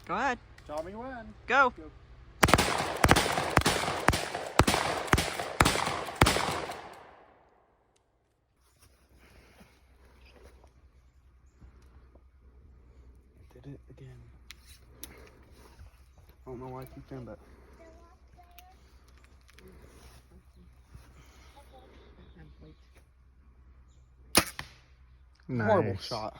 Go ahead. Tell me when. Go. Did it again. I don't know why I keep doing that. Nice. Horrible shot.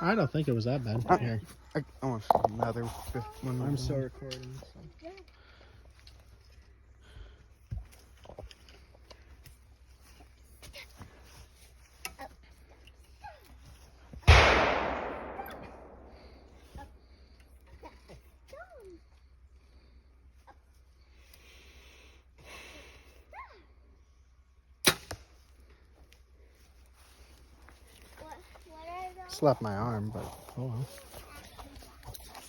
I don't think it was that bad. Here. I want another fifth one. I'm still recording. So. Slapped my arm, but oh well.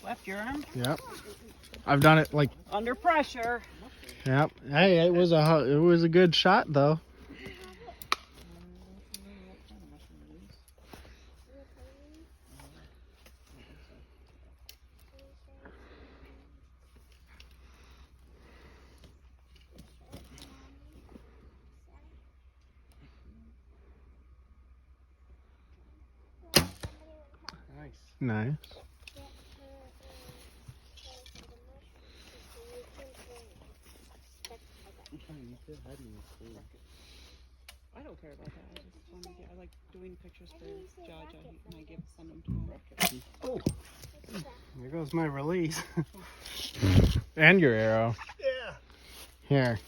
Left your arm. Yep. I've done it like. Under pressure. Yep. Hey, it was a good shot though. Nice. I don't care about that. I just want to get. I like doing pictures for Judge, and I send them to him. Oh, there goes my release. And your arrow. Yeah. Here.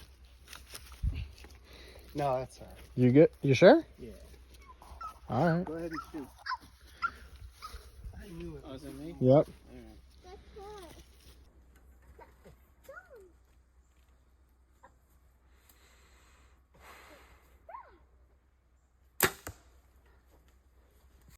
No, that's all right. You good? You sure? Yeah. All right. Go ahead and shoot. I knew it. Oh, is it me? Yep.